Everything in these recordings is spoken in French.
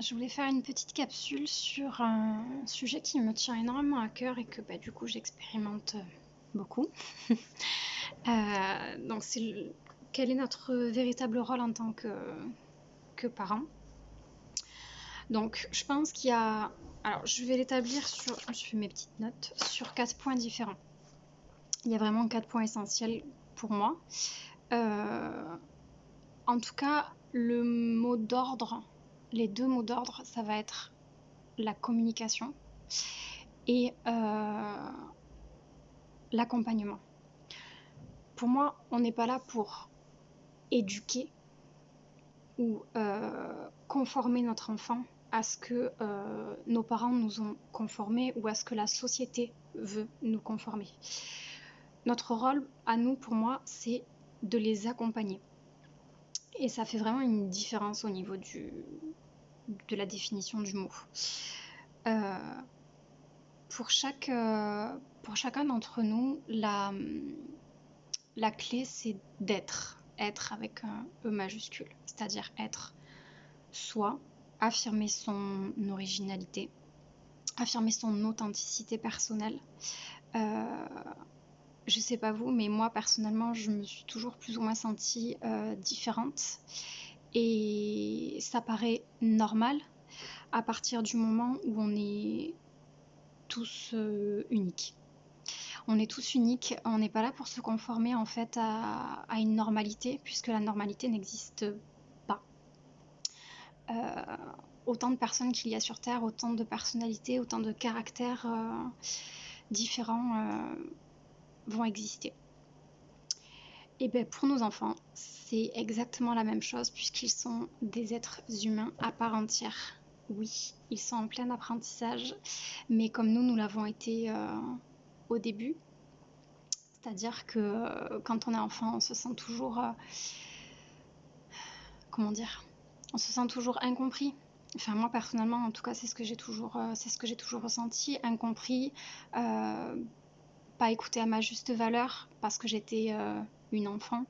Je voulais faire une petite capsule sur un sujet qui me tient énormément à cœur et que du coup j'expérimente beaucoup. Donc quel est notre véritable rôle en tant que parent. Donc je pense qu'il y a... Alors je vais l'établir sur... Je me suis fait mes petites notes sur 4 points différents. Il y a vraiment 4 points essentiels pour moi. En tout cas, le mot d'ordre, les 2 mots d'ordre, ça va être la communication et l'accompagnement. Pour moi, on n'est pas là pour éduquer ou conformer notre enfant à ce que nos parents nous ont conformé ou à ce que la société veut nous conformer. Notre rôle à nous, pour moi, c'est de les accompagner. Et ça fait vraiment une différence au niveau de la définition du mot. Pour chacun d'entre nous, la clé, c'est d'être. Être avec un E majuscule. C'est-à-dire être soi, affirmer son originalité, affirmer son authenticité personnelle. Je sais pas vous, mais moi personnellement, je me suis toujours plus ou moins sentie différente. Et ça paraît normal à partir du moment où on est tous uniques. On est tous uniques, on n'est pas là pour se conformer en fait à une normalité, puisque la normalité n'existe pas. Autant de personnes qu'il y a sur Terre, autant de personnalités, autant de caractères différents vont exister. Et bien pour nos enfants, c'est exactement la même chose, puisqu'ils sont des êtres humains à part entière. Oui, ils sont en plein apprentissage, mais comme nous l'avons été au début, c'est-à-dire que quand on est enfant, on se sent toujours, comment dire, on se sent toujours incompris. Enfin moi personnellement, en tout cas, c'est ce que j'ai toujours ressenti, incompris, pas écouté à ma juste valeur parce que j'étais une enfant.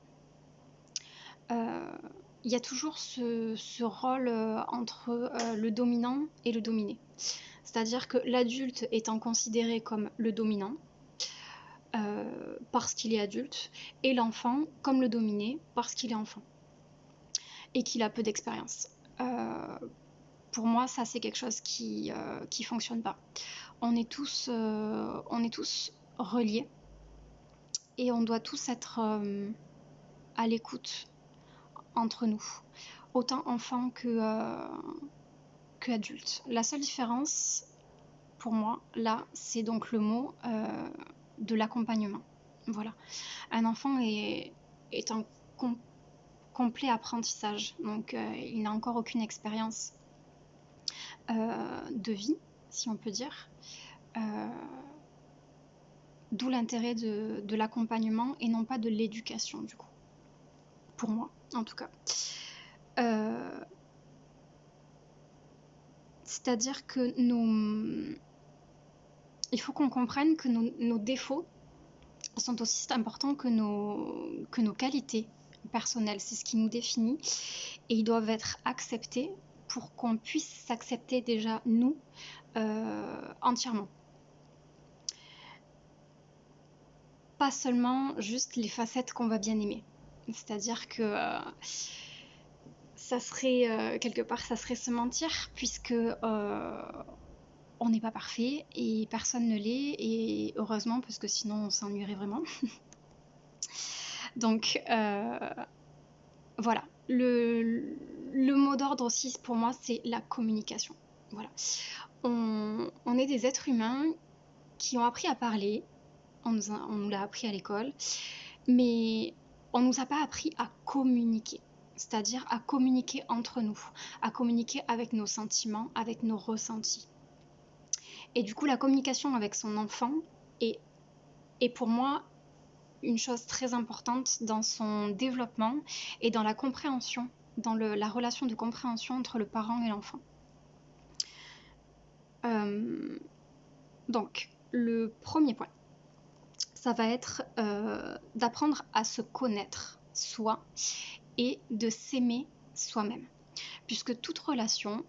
Il y a toujours ce rôle entre le dominant et le dominé. C'est-à-dire que l'adulte étant considéré comme le dominant, parce qu'il est adulte, et l'enfant comme le dominé parce qu'il est enfant et qu'il a peu d'expérience. Pour moi, ça c'est quelque chose qui fonctionne pas. On est tous reliés et on doit tous être à l'écoute entre nous, autant enfant que adulte. La seule différence pour moi là, c'est donc le mot de l'accompagnement. Voilà. Un enfant est en complet apprentissage, donc il n'a encore aucune expérience de vie, si on peut dire. D'où l'intérêt de l'accompagnement et non pas de l'éducation, du coup. Pour moi, en tout cas. C'est-à-dire que il faut qu'on comprenne que nos défauts sont aussi importants que nos qualités personnelles. C'est ce qui nous définit et ils doivent être acceptés pour qu'on puisse s'accepter déjà nous entièrement. Pas seulement juste les facettes qu'on va bien aimer. C'est-à-dire que ça serait quelque part, ça serait se mentir puisque on n'est pas parfait et personne ne l'est, et heureusement parce que sinon on s'ennuierait vraiment. Donc voilà, le mot d'ordre aussi pour moi c'est la communication. Voilà, on est des êtres humains qui ont appris à parler, on nous l'a appris à l'école, mais on nous a pas appris à communiquer. C'est-à-dire à communiquer entre nous, à communiquer avec nos sentiments, avec nos ressentis. Et du coup, la communication avec son enfant est pour moi une chose très importante dans son développement et dans la compréhension, dans la relation de compréhension entre le parent et l'enfant. Donc, le premier point, ça va être d'apprendre à se connaître soi et de s'aimer soi-même. Puisque toute relation,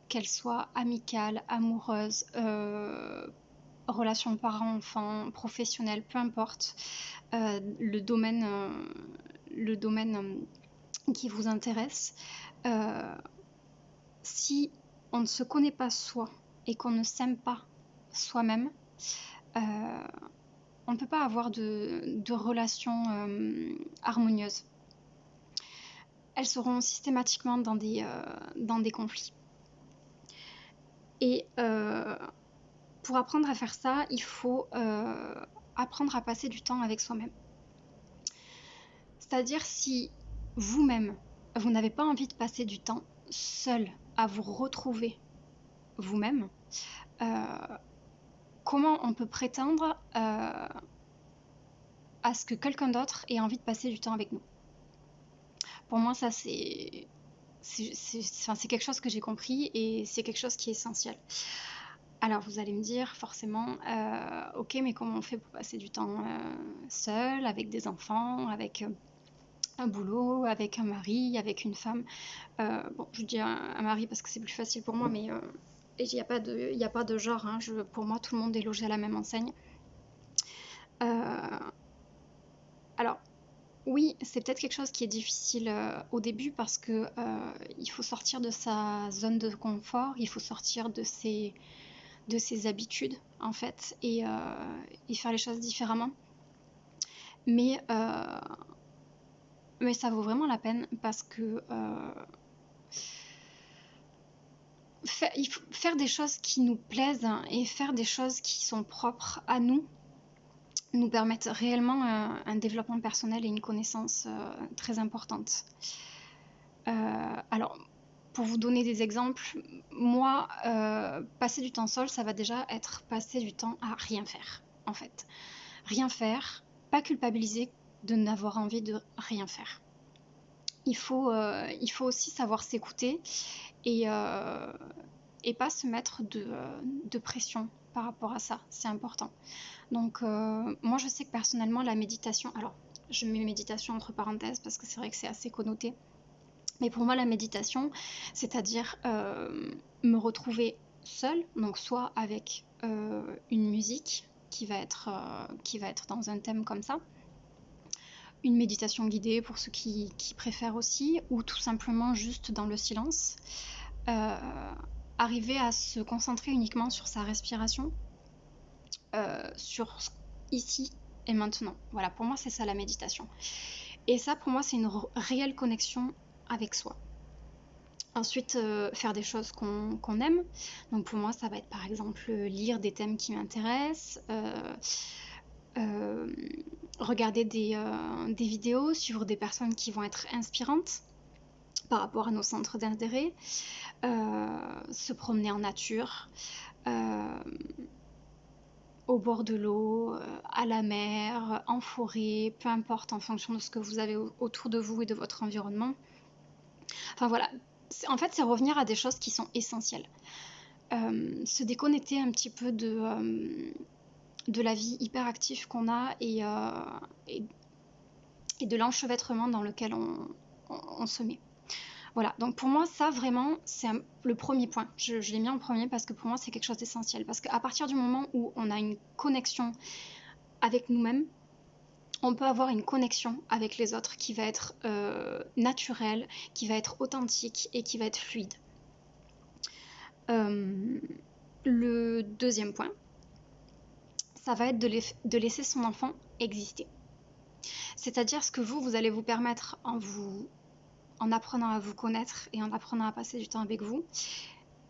qu'elle soit amicale, amoureuse, relation parent-enfant, professionnelle, peu importe le domaine qui vous intéresse. Si on ne se connaît pas soi et qu'on ne s'aime pas soi-même, on ne peut pas avoir de relations harmonieuses. Elles seront systématiquement dans des conflits. Et pour apprendre à faire ça, il faut apprendre à passer du temps avec soi-même. C'est-à-dire si vous-même, vous n'avez pas envie de passer du temps seul à vous retrouver vous-même, comment on peut prétendre à ce que quelqu'un d'autre ait envie de passer du temps avec nous? Pour moi, ça, c'est quelque chose que j'ai compris et c'est quelque chose qui est essentiel. Alors, vous allez me dire forcément, ok, mais comment on fait pour passer du temps seul, avec des enfants, avec un boulot, avec un mari, avec une femme? Bon, je dis un mari parce que c'est plus facile pour moi, mais il n'y a pas de genre. Hein, pour moi, tout le monde est logé à la même enseigne. Alors, oui, c'est peut-être quelque chose qui est difficile au début parce que il faut sortir de sa zone de confort, il faut sortir de ses habitudes en fait et faire les choses différemment. Mais ça vaut vraiment la peine parce que il faut faire des choses qui nous plaisent et faire des choses qui sont propres à nous permettent réellement un développement personnel et une connaissance très importante. Alors, pour vous donner des exemples, moi, passer du temps seul, ça va déjà être passer du temps à rien faire, en fait. Rien faire, pas culpabiliser de n'avoir envie de rien faire. Il faut aussi savoir s'écouter et pas se mettre de pression par rapport à ça, c'est important. Donc moi je sais que personnellement la méditation, alors je mets méditation entre parenthèses parce que c'est vrai que c'est assez connoté, mais pour moi la méditation, c'est-à-dire me retrouver seule, donc soit avec une musique qui va être dans un thème comme ça, une méditation guidée pour ceux qui préfèrent aussi, ou tout simplement juste dans le silence, arriver à se concentrer uniquement sur sa respiration, sur ici et maintenant. Voilà, pour moi c'est ça la méditation. Et ça pour moi c'est une réelle connexion avec soi. Ensuite, faire des choses qu'on aime. Donc pour moi ça va être par exemple lire des thèmes qui m'intéressent, regarder des vidéos, suivre des personnes qui vont être inspirantes par rapport à nos centres d'intérêt, se promener en nature, au bord de l'eau, à la mer, en forêt, peu importe en fonction de ce que vous avez autour de vous et de votre environnement. Enfin voilà, en fait c'est revenir à des choses qui sont essentielles. Se déconnecter un petit peu de la vie hyper active qu'on a et de l'enchevêtrement dans lequel on se met. Voilà, donc pour moi, ça vraiment, c'est le premier point. Je l'ai mis en premier parce que pour moi, c'est quelque chose d'essentiel. Parce qu'à partir du moment où on a une connexion avec nous-mêmes, on peut avoir une connexion avec les autres qui va être naturelle, qui va être authentique et qui va être fluide. Le deuxième point, ça va être de laisser son enfant exister. C'est-à-dire ce que vous allez vous permettre en apprenant à vous connaître et en apprenant à passer du temps avec vous,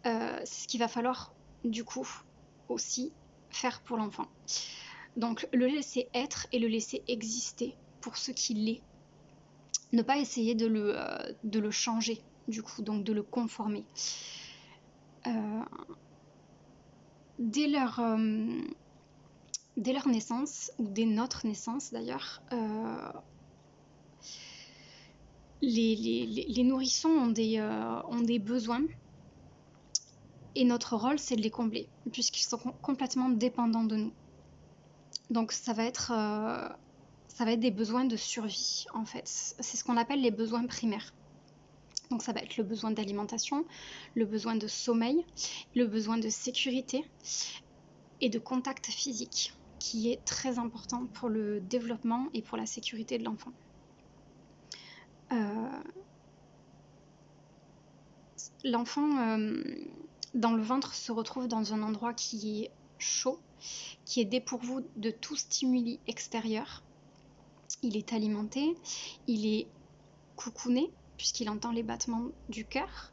c'est ce qu'il va falloir du coup aussi faire pour l'enfant. Donc le laisser être et le laisser exister pour ce qu'il est. Ne pas essayer de le changer du coup, donc de le conformer. Dès leur naissance, ou dès notre naissance d'ailleurs, les nourrissons ont des besoins et notre rôle c'est de les combler puisqu'ils sont complètement dépendants de nous. Donc ça va être des besoins de survie en fait. C'est ce qu'on appelle les besoins primaires. Donc ça va être le besoin d'alimentation, le besoin de sommeil, le besoin de sécurité et de contact physique, qui est très important pour le développement et pour la sécurité de l'enfant. L'enfant dans le ventre se retrouve dans un endroit qui est chaud, qui est dépourvu de tout stimuli extérieur. Il est alimenté, il est coucouné, puisqu'il entend les battements du cœur.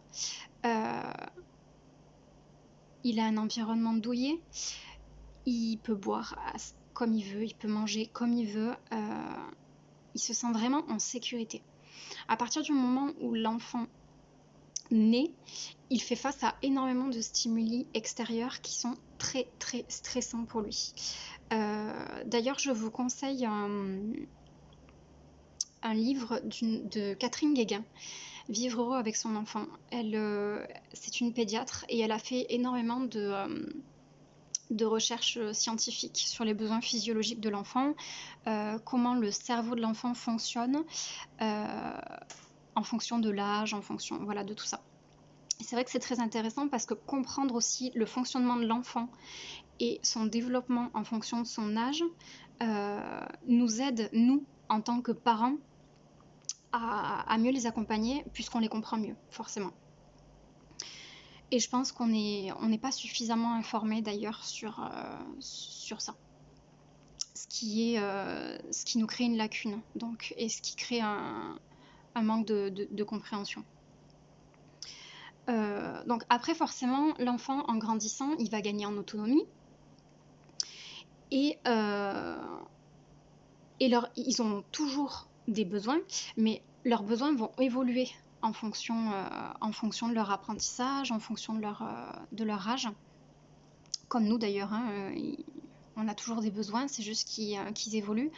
Il a un environnement douillet. Il peut boire comme il veut, il peut manger comme il veut. Il se sent vraiment en sécurité. À partir du moment où l'enfant naît, il fait face à énormément de stimuli extérieurs qui sont très très stressants pour lui. D'ailleurs, je vous conseille un livre de Catherine Guéguin, Vivre heureux avec son enfant. C'est une pédiatre et elle a fait énormément de recherches scientifiques sur les besoins physiologiques de l'enfant, comment le cerveau de l'enfant fonctionne en fonction de l'âge, en fonction de tout ça. Et c'est vrai que c'est très intéressant parce que comprendre aussi le fonctionnement de l'enfant et son développement en fonction de son âge nous aide, nous, en tant que parents, à mieux les accompagner puisqu'on les comprend mieux, forcément. Et je pense qu'on n'est pas suffisamment informé d'ailleurs sur ça. Ce qui nous crée une lacune, donc, et ce qui crée un manque de compréhension. Donc après, forcément, l'enfant, en grandissant, il va gagner en autonomie. Et ils ont toujours des besoins, mais leurs besoins vont évoluer en fonction de leur apprentissage, en fonction de leur âge. Comme nous d'ailleurs, hein, on a toujours des besoins, c'est juste qu'ils évoluent.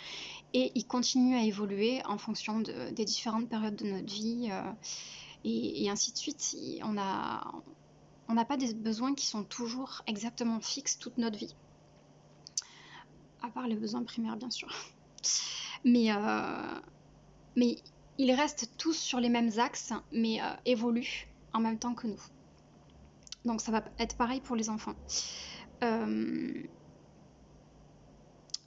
Et ils continuent à évoluer en fonction des différentes périodes de notre vie, et ainsi de suite. On n'a pas des besoins qui sont toujours exactement fixes toute notre vie. À part les besoins primaires, bien sûr. Mais ils restent tous sur les mêmes axes, mais évoluent en même temps que nous. Donc ça va être pareil pour les enfants.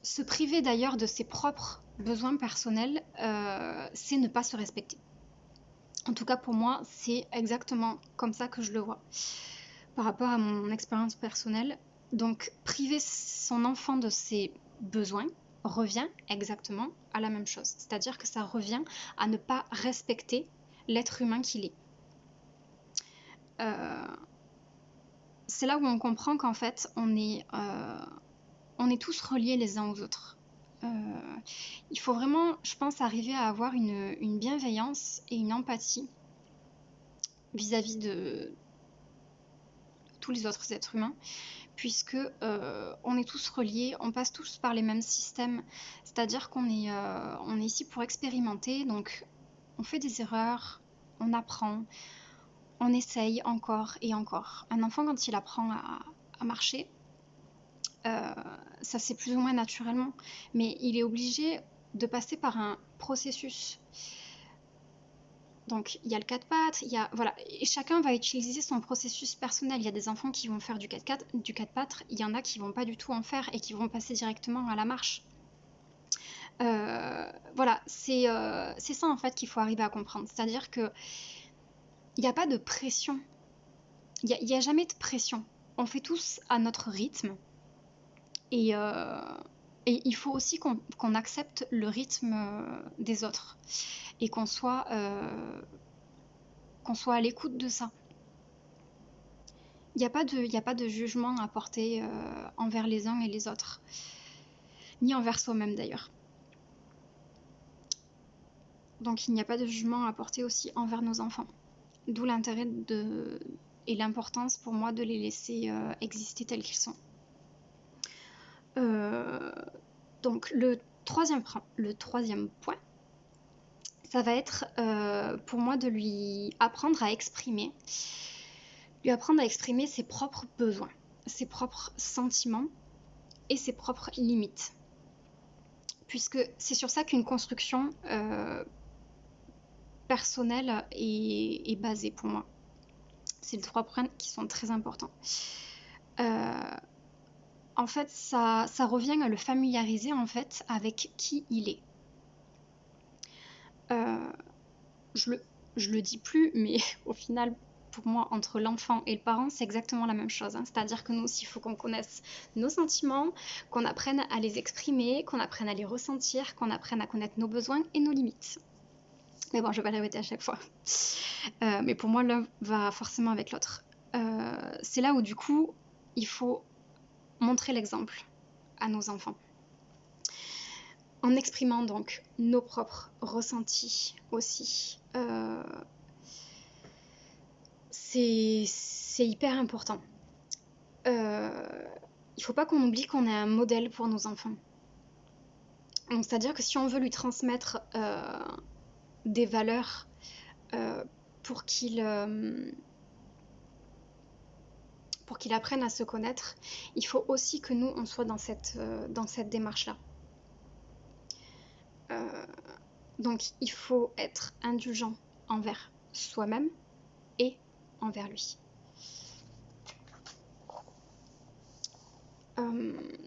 Se priver d'ailleurs de ses propres besoins personnels, c'est ne pas se respecter. En tout cas pour moi, c'est exactement comme ça que je le vois. Par rapport à mon expérience personnelle, donc priver son enfant de ses besoins revient exactement à la même chose. C'est-à-dire que ça revient à ne pas respecter l'être humain qu'il est. C'est là où on comprend qu'en fait, on est tous reliés les uns aux autres. Il faut vraiment, je pense, arriver à avoir une bienveillance et une empathie vis-à-vis de tous les autres êtres humains, puisque on est tous reliés, on passe tous par les mêmes systèmes, c'est-à-dire qu'on est ici pour expérimenter, donc on fait des erreurs, on apprend, on essaye encore et encore. Un enfant, quand il apprend à marcher, ça c'est plus ou moins naturellement, mais il est obligé de passer par un processus. Donc il y a le 4 pattes, et chacun va utiliser son processus personnel. Il y a des enfants qui vont faire du 4 pattes, il y en a qui vont pas du tout en faire et qui vont passer directement à la marche. C'est ça en fait qu'il faut arriver à comprendre. C'est-à-dire que il n'y a pas de pression. Il n'y a jamais de pression. On fait tous à notre rythme. Et il faut aussi qu'on accepte le rythme des autres et qu'on soit à l'écoute de ça. Il n'y a pas de jugement à porter envers les uns et les autres, ni envers soi-même d'ailleurs. Donc il n'y a pas de jugement à porter aussi envers nos enfants. D'où l'intérêt et l'importance pour moi de les laisser exister tels qu'ils sont. Donc le troisième point, ça va être pour moi de lui apprendre à exprimer ses propres besoins, ses propres sentiments et ses propres limites. Puisque c'est sur ça qu'une construction personnel est basé pour moi. C'est les 3 points qui sont très importants. En fait, ça revient à le familiariser en fait avec qui il est. Euh, je le dis plus, mais au final, pour moi, entre l'enfant et le parent, c'est exactement la même chose, hein. C'est-à-dire que nous aussi, il faut qu'on connaisse nos sentiments, qu'on apprenne à les exprimer, qu'on apprenne à les ressentir, qu'on apprenne à connaître nos besoins et nos limites. Mais bon, je vais pas le répéter à chaque fois. Mais pour moi, l'un va forcément avec l'autre. C'est là où du coup, il faut montrer l'exemple à nos enfants. En exprimant donc nos propres ressentis aussi. C'est hyper important. Il faut pas qu'on oublie qu'on est un modèle pour nos enfants. Donc, c'est-à-dire que si on veut lui transmettre des valeurs pour qu'il apprenne à se connaître, il faut aussi que nous, on soit dans cette démarche-là. Donc, il faut être indulgent envers soi-même et envers lui.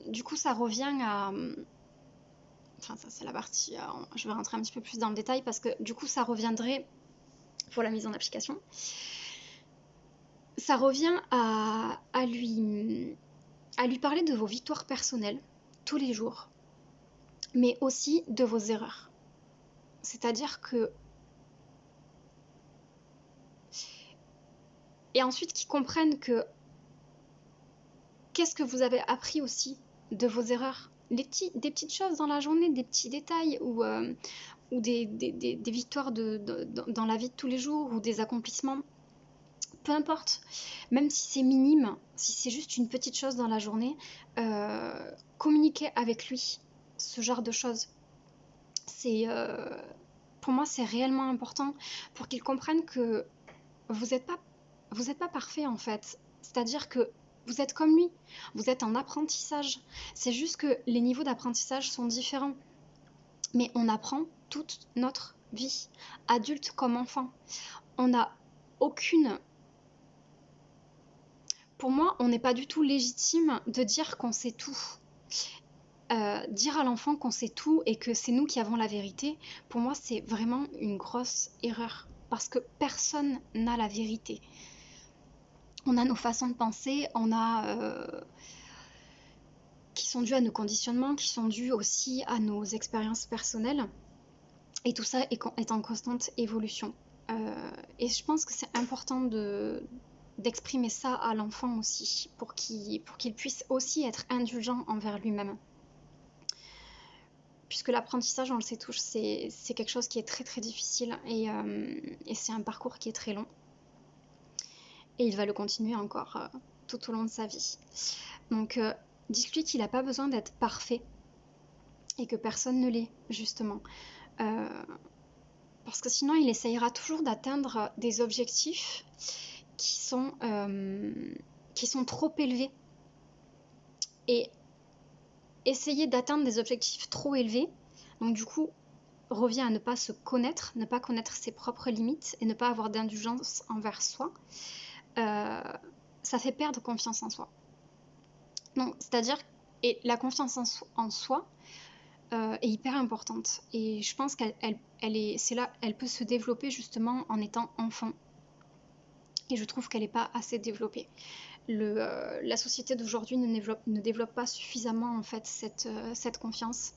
Du coup, ça revient à... Enfin, ça, c'est la partie... je vais rentrer un petit peu plus dans le détail parce que du coup, ça reviendrait pour la mise en application. Ça revient à lui parler de vos victoires personnelles tous les jours, mais aussi de vos erreurs. C'est-à-dire que... Et ensuite qu'ils comprennent que qu'est-ce que vous avez appris aussi de vos erreurs, des petites choses dans la journée, des petits détails ou des victoires dans la vie de tous les jours ou des accomplissements. Peu importe, même si c'est minime, si c'est juste une petite chose dans la journée, communiquer avec lui ce genre de choses. Pour moi, c'est réellement important pour qu'il comprenne que vous n'êtes pas parfait en fait. C'est-à-dire que vous êtes comme lui, vous êtes en apprentissage. C'est juste que les niveaux d'apprentissage sont différents. Mais on apprend toute notre vie, adulte comme enfant. On n'a aucune... Pour moi, on n'est pas du tout légitime de dire qu'on sait tout. Dire à l'enfant qu'on sait tout et que c'est nous qui avons la vérité, pour moi, c'est vraiment une grosse erreur. Parce que personne n'a la vérité. On a nos façons de penser, qui sont dues à nos conditionnements, qui sont dues aussi à nos expériences personnelles. Et tout ça est en constante évolution. Et je pense que c'est important d'exprimer ça à l'enfant aussi, pour qu'il puisse aussi être indulgent envers lui-même. Puisque l'apprentissage, on le sait tous, c'est quelque chose qui est très très difficile et c'est un parcours qui est très long. Et il va le continuer encore tout au long de sa vie. Donc, dites-lui qu'il n'a pas besoin d'être parfait et que personne ne l'est, justement. Parce que sinon, il essayera toujours d'atteindre des objectifs qui sont trop élevés. Et essayer d'atteindre des objectifs trop élevés, donc du coup, revient à ne pas se connaître, ne pas connaître ses propres limites et ne pas avoir d'indulgence envers soi, ça fait perdre confiance en soi. Donc, c'est-à-dire, et la confiance en soi est hyper importante. Et je pense elle peut se développer justement en étant enfant. Et je trouve qu'elle n'est pas assez développée. La société d'aujourd'hui ne développe pas suffisamment en fait cette confiance.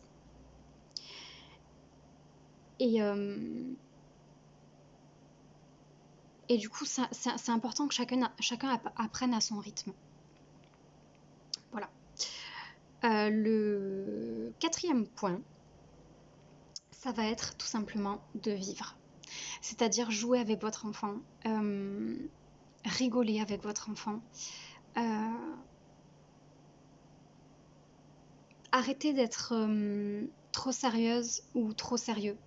Et du coup, c'est important que chacun apprenne à son rythme. Voilà. Le 4e point, ça va être tout simplement de vivre. C'est-à-dire jouer avec votre enfant, rigoler avec votre enfant, arrêter d'être trop sérieuse ou trop sérieux.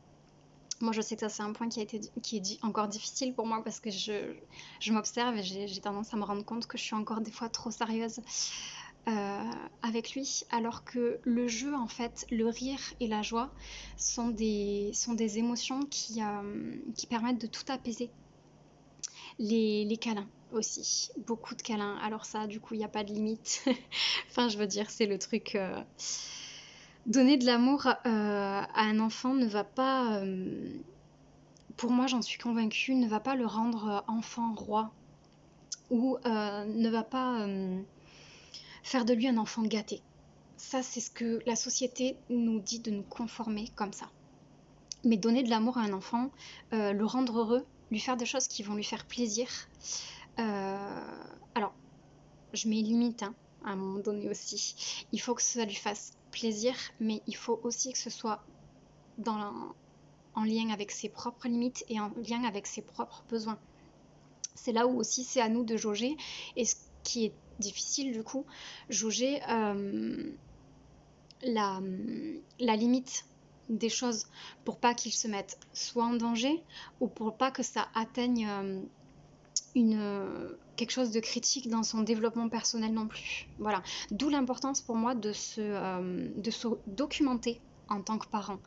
Moi, je sais que ça, c'est un point qui est encore difficile pour moi parce que je m'observe et j'ai tendance à me rendre compte que je suis encore des fois trop sérieuse. avec lui, alors que le jeu, en fait, le rire et la joie sont des émotions qui permettent de tout apaiser. Les câlins aussi, beaucoup de câlins. Alors ça, du coup, il n'y a pas de limite. Enfin, je veux dire, c'est le truc. Donner de l'amour à un enfant ne va pas, pour moi, j'en suis convaincue, ne va pas le rendre enfant roi ou ne va pas faire de lui un enfant gâté. Ça, c'est ce que la société nous dit de nous conformer comme ça. Mais donner de l'amour à un enfant, le rendre heureux, lui faire des choses qui vont lui faire plaisir. Alors, je mets limite hein, à un moment donné aussi. Il faut que ça lui fasse plaisir, mais il faut aussi que ce soit en lien avec ses propres limites et en lien avec ses propres besoins. C'est là où aussi c'est à nous de jauger, et ce qui est difficile du coup, jauger la limite des choses pour pas qu'ils se mettent soit en danger ou pour pas que ça atteigne quelque chose de critique dans son développement personnel non plus. Voilà. D'où l'importance pour moi de se documenter en tant que parent.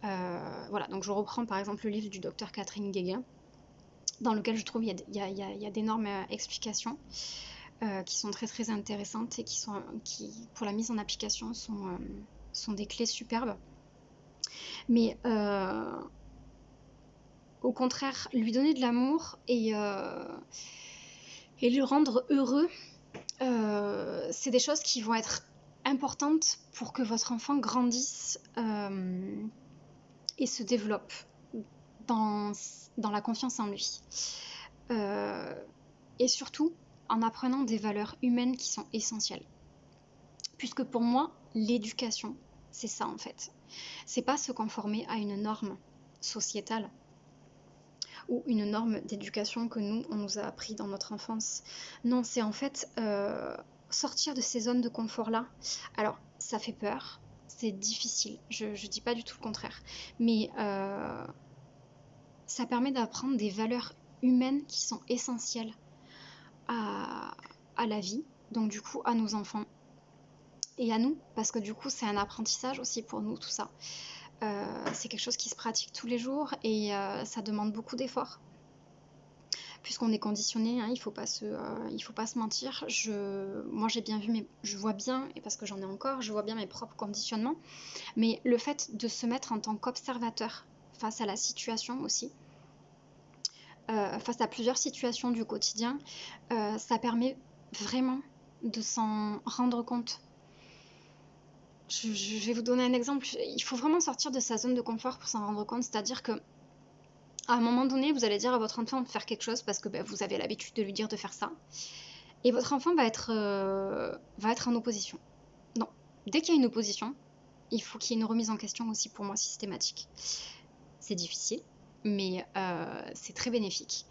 Voilà, donc je reprends par exemple le livre du docteur Catherine Guéguin, dans lequel je trouve il y a d'énormes explications qui sont très très intéressantes et qui pour la mise en application sont des clés superbes. Mais au contraire, lui donner de l'amour et le rendre heureux, c'est des choses qui vont être importantes pour que votre enfant grandisse et se développe dans la confiance en lui. Et surtout, en apprenant des valeurs humaines qui sont essentielles. Puisque pour moi, l'éducation, c'est ça en fait. C'est pas se conformer à une norme sociétale ou une norme d'éducation que nous, on nous a appris dans notre enfance. Non, c'est en fait sortir de ces zones de confort-là. Alors, ça fait peur, c'est difficile, je dis pas du tout le contraire, mais ça permet d'apprendre des valeurs humaines qui sont essentielles à la vie, donc du coup à nos enfants et à nous, parce que du coup c'est un apprentissage aussi pour nous tout ça. C'est quelque chose qui se pratique tous les jours et ça demande beaucoup d'efforts. Puisqu'on est conditionné, hein, il faut pas se mentir. Moi j'ai bien vu, je vois bien, et parce que j'en ai encore, je vois bien mes propres conditionnements. Mais le fait de se mettre en tant qu'observateur face à la situation aussi, face à plusieurs situations du quotidien, ça permet vraiment de s'en rendre compte. Je vais vous donner un exemple. Il faut vraiment sortir de sa zone de confort pour s'en rendre compte. C'est-à-dire que à un moment donné, vous allez dire à votre enfant de faire quelque chose parce que vous avez l'habitude de lui dire de faire ça. Et votre enfant va être en opposition. Non. Dès qu'il y a une opposition, il faut qu'il y ait une remise en question aussi pour moi systématique. C'est difficile, mais c'est très bénéfique.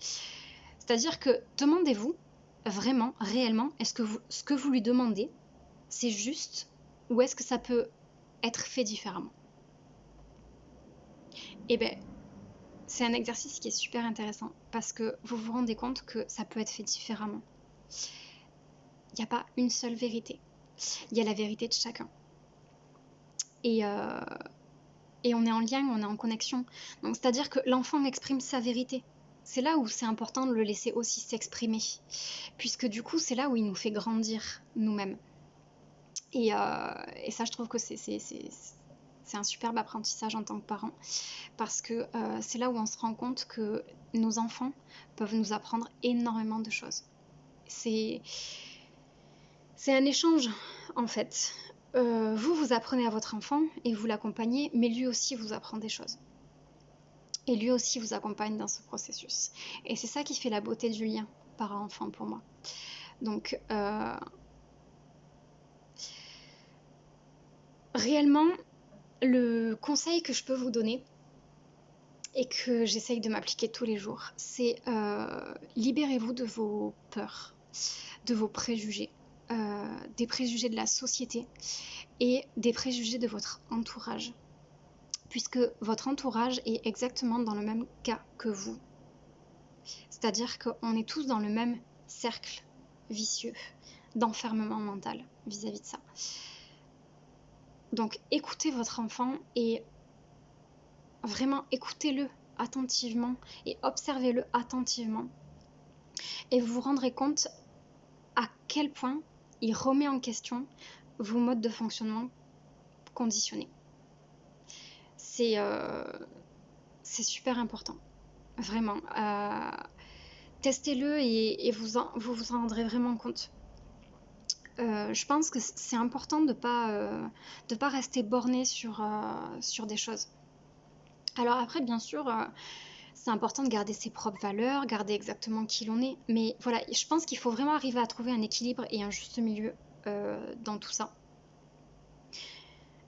C'est-à-dire que demandez-vous vraiment, réellement, est-ce que ce que vous lui demandez, c'est juste ou est-ce que ça peut être fait différemment? Eh bien, c'est un exercice qui est super intéressant parce que vous vous rendez compte que ça peut être fait différemment. Il n'y a pas une seule vérité. Il y a la vérité de chacun. Et on est en lien, on est en connexion. Donc, c'est-à-dire que l'enfant exprime sa vérité. C'est là où c'est important de le laisser aussi s'exprimer. Puisque du coup, c'est là où il nous fait grandir nous-mêmes. Et ça, je trouve que c'est un superbe apprentissage en tant que parent. Parce que c'est là où on se rend compte que nos enfants peuvent nous apprendre énormément de choses. C'est un échange, en fait. Vous apprenez à votre enfant et vous l'accompagnez, mais lui aussi vous apprend des choses. Et lui aussi vous accompagne dans ce processus. Et c'est ça qui fait la beauté du lien parent-enfant pour moi. Donc, réellement, le conseil que je peux vous donner et que j'essaye de m'appliquer tous les jours, c'est libérez-vous de vos peurs, de vos préjugés, des préjugés de la société et des préjugés de votre entourage. Puisque votre entourage est exactement dans le même cas que vous. C'est-à-dire qu'on est tous dans le même cercle vicieux d'enfermement mental vis-à-vis de ça. Donc écoutez votre enfant et vraiment écoutez-le attentivement et observez-le attentivement. Et vous vous rendrez compte à quel point il remet en question vos modes de fonctionnement conditionnés. C'est super important, vraiment. Testez-le et vous vous en rendrez vraiment compte. Je pense que c'est important de pas rester borné sur des choses. Alors après, bien sûr, c'est important de garder ses propres valeurs, garder exactement qui l'on est. Mais voilà, je pense qu'il faut vraiment arriver à trouver un équilibre et un juste milieu dans tout ça.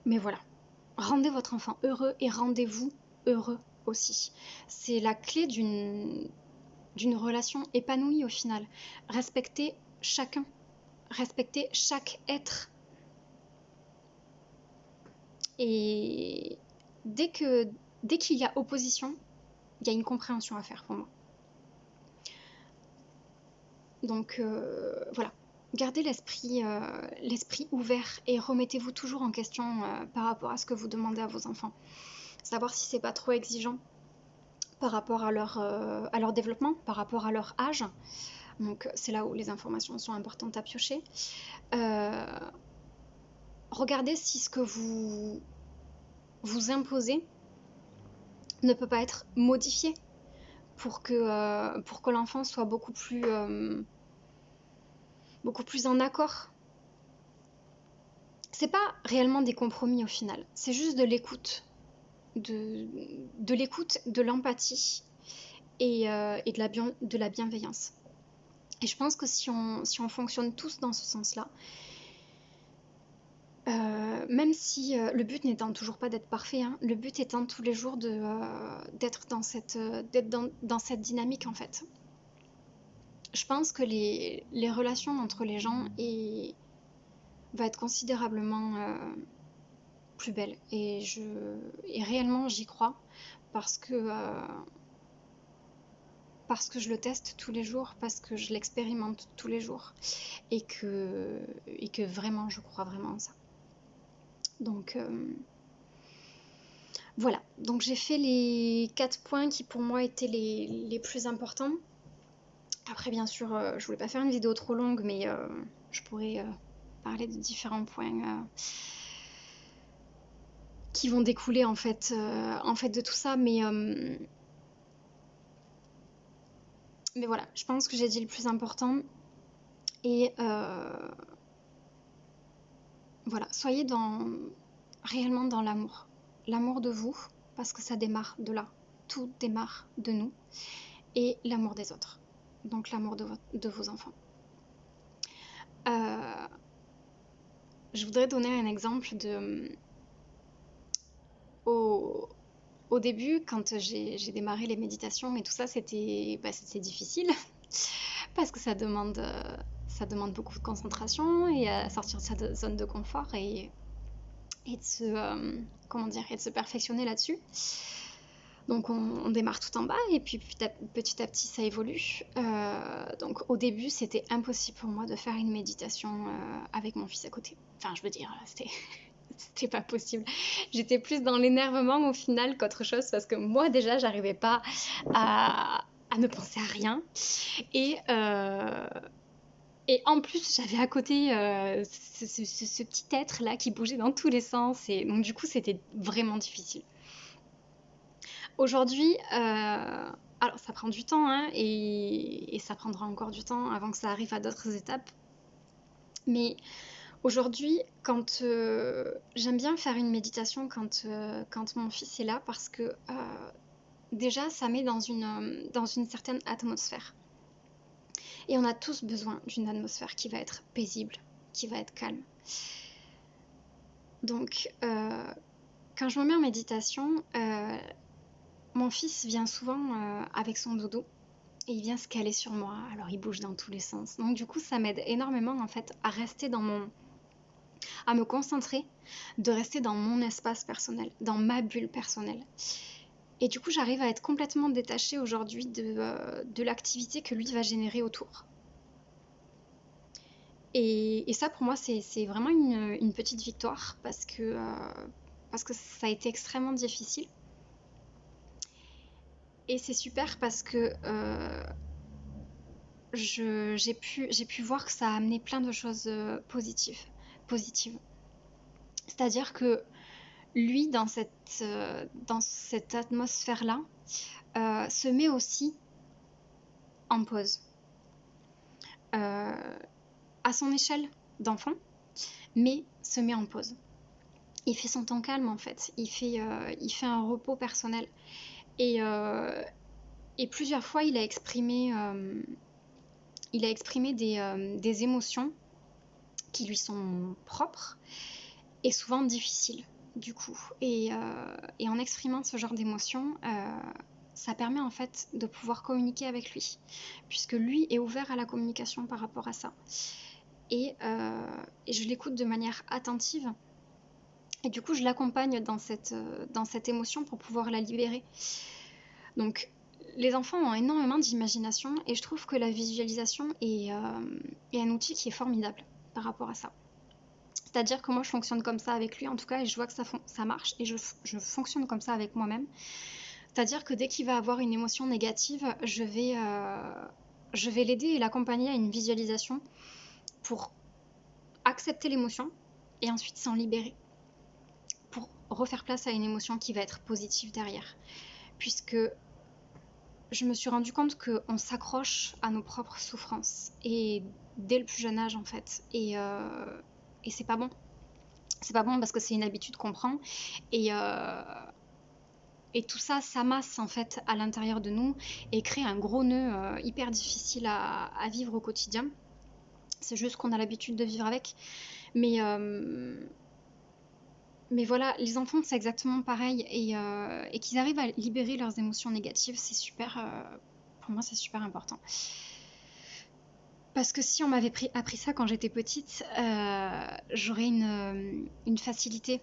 Mais voilà, rendez votre enfant heureux et rendez-vous heureux aussi. C'est la clé d'une relation épanouie au final. Respectez chacun, respectez chaque être. Et dès qu'il y a opposition, il y a une compréhension à faire pour moi. Donc voilà, gardez l'esprit ouvert et remettez-vous toujours en question par rapport à ce que vous demandez à vos enfants. Savoir si c'est pas trop exigeant par rapport à leur développement, par rapport à leur âge. Donc c'est là où les informations sont importantes à piocher. Regardez si ce que vous imposez ne peut pas être modifié pour que l'enfant soit beaucoup plus en accord. C'est pas réellement des compromis au final, c'est juste de l'écoute, de l'écoute, de l'empathie et de la bienveillance. Et je pense que si on fonctionne tous dans ce sens-là, même si le but n'étant toujours pas d'être parfait, hein, le but étant tous les jours d'être dans cette dynamique en fait. Je pense que les relations entre les gens va être considérablement plus belle. Et réellement j'y crois parce que je le teste tous les jours, parce que je l'expérimente tous les jours et que vraiment je crois vraiment en ça. Donc voilà, donc j'ai fait les 4 points qui pour moi étaient les plus importants. Après bien sûr, je voulais pas faire une vidéo trop longue, mais je pourrais parler de différents points qui vont découler en fait de tout ça, mais voilà, je pense que j'ai dit le plus important. Et voilà, soyez réellement dans l'amour de vous, parce que ça démarre de là, tout démarre de nous, et l'amour des autres, donc l'amour de vos enfants. Je voudrais donner un exemple au début, quand j'ai démarré les méditations et tout ça, c'était difficile parce que ça demande beaucoup de concentration et à sortir de sa zone de confort et de se perfectionner là-dessus. Donc on démarre tout en bas et puis petit à petit ça évolue. Donc au début c'était impossible pour moi de faire une méditation avec mon fils à côté. Enfin je veux dire, c'était pas possible. J'étais plus dans l'énervement au final qu'autre chose parce que moi déjà j'arrivais pas à ne penser à rien. Et en plus j'avais à côté ce petit être là qui bougeait dans tous les sens et donc du coup c'était vraiment difficile. Aujourd'hui, alors ça prend du temps hein, et ça prendra encore du temps avant que ça arrive à d'autres étapes. Mais aujourd'hui, quand j'aime bien faire une méditation quand mon fils est là parce que déjà ça met dans une certaine atmosphère. Et on a tous besoin d'une atmosphère qui va être paisible, qui va être calme. Donc quand je me mets en méditation, mon fils vient souvent avec son dodo et il vient se caler sur moi, alors il bouge dans tous les sens. Donc du coup ça m'aide énormément en fait à rester à me concentrer, de rester dans mon espace personnel, dans ma bulle personnelle. Et du coup j'arrive à être complètement détachée aujourd'hui de l'activité que lui va générer autour. Et ça, pour moi, c'est vraiment une petite victoire parce que ça a été extrêmement difficile. Et c'est super parce que j'ai pu voir que ça a amené plein de choses positives. C'est-à-dire que lui, dans cette atmosphère-là, se met aussi en pause. Euh, à son échelle d'enfant, mais se met en pause. Il fait son temps calme en fait, il fait un repos personnel. Et, euh, et plusieurs fois, il a exprimé des émotions qui lui sont propres et souvent difficiles du coup. Et en exprimant ce genre d'émotions, ça permet en fait de pouvoir communiquer avec lui, puisque lui est ouvert à la communication par rapport à ça. Et je l'écoute de manière attentive. Et du coup, je l'accompagne dans cette émotion pour pouvoir la libérer. Donc, les enfants ont énormément d'imagination et je trouve que la visualisation est un outil qui est formidable par rapport à ça. C'est-à-dire que moi, je fonctionne comme ça avec lui, en tout cas, et je vois que ça marche, et je fonctionne comme ça avec moi-même. C'est-à-dire que dès qu'il va avoir une émotion négative, je vais l'aider et l'accompagner à une visualisation pour accepter l'émotion et ensuite s'en libérer, pour refaire place à une émotion qui va être positive derrière. Puisque je me suis rendu compte qu'on s'accroche à nos propres souffrances, et dès le plus jeune âge en fait. Et c'est pas bon. C'est pas bon parce que c'est une habitude qu'on prend. Et, euh, et tout ça s'amasse en fait à l'intérieur de nous et crée un gros nœud hyper difficile à vivre au quotidien. C'est juste qu'on a l'habitude de vivre avec. Mais, euh, mais voilà, les enfants c'est exactement pareil. Et qu'ils arrivent à libérer leurs émotions négatives, c'est super. Pour moi, c'est super important. Parce que si on m'avait appris ça quand j'étais petite, j'aurais une facilité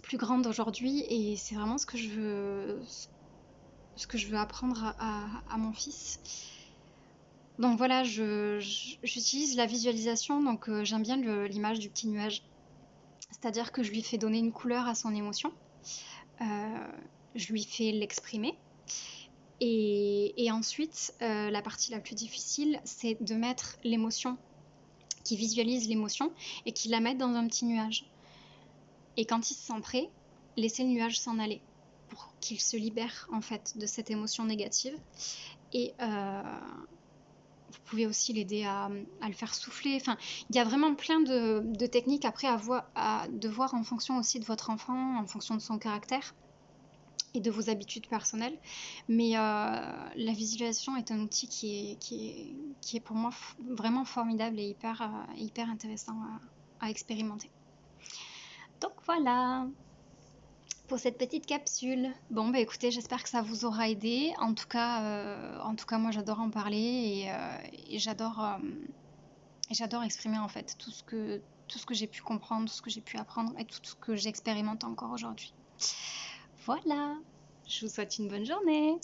plus grande aujourd'hui, et c'est vraiment ce que je veux apprendre à mon fils. Donc voilà, j'utilise la visualisation, donc j'aime bien l'image du petit nuage. C'est-à-dire que je lui fais donner une couleur à son émotion, euh, je lui fais l'exprimer, et ensuite, la partie la plus difficile, c'est de mettre l'émotion, qui visualise l'émotion, et qui la mette dans un petit nuage. Et quand il se sent prêt, laisser le nuage s'en aller pour qu'il se libère en fait de cette émotion négative. Et vous pouvez aussi l'aider à le faire souffler. Enfin, il y a vraiment plein de techniques après de voir en fonction aussi de votre enfant, en fonction de son caractère et de vos habitudes personnelles. Mais la visualisation est un outil qui est pour moi vraiment formidable et hyper intéressant à expérimenter. Donc voilà pour cette petite capsule. Bon bah écoutez, j'espère que ça vous aura aidé. En tout cas moi j'adore en parler, et j'adore exprimer en fait tout ce que j'ai pu comprendre, tout ce que j'ai pu apprendre et tout ce que j'expérimente encore aujourd'hui. Voilà, je vous souhaite une bonne journée.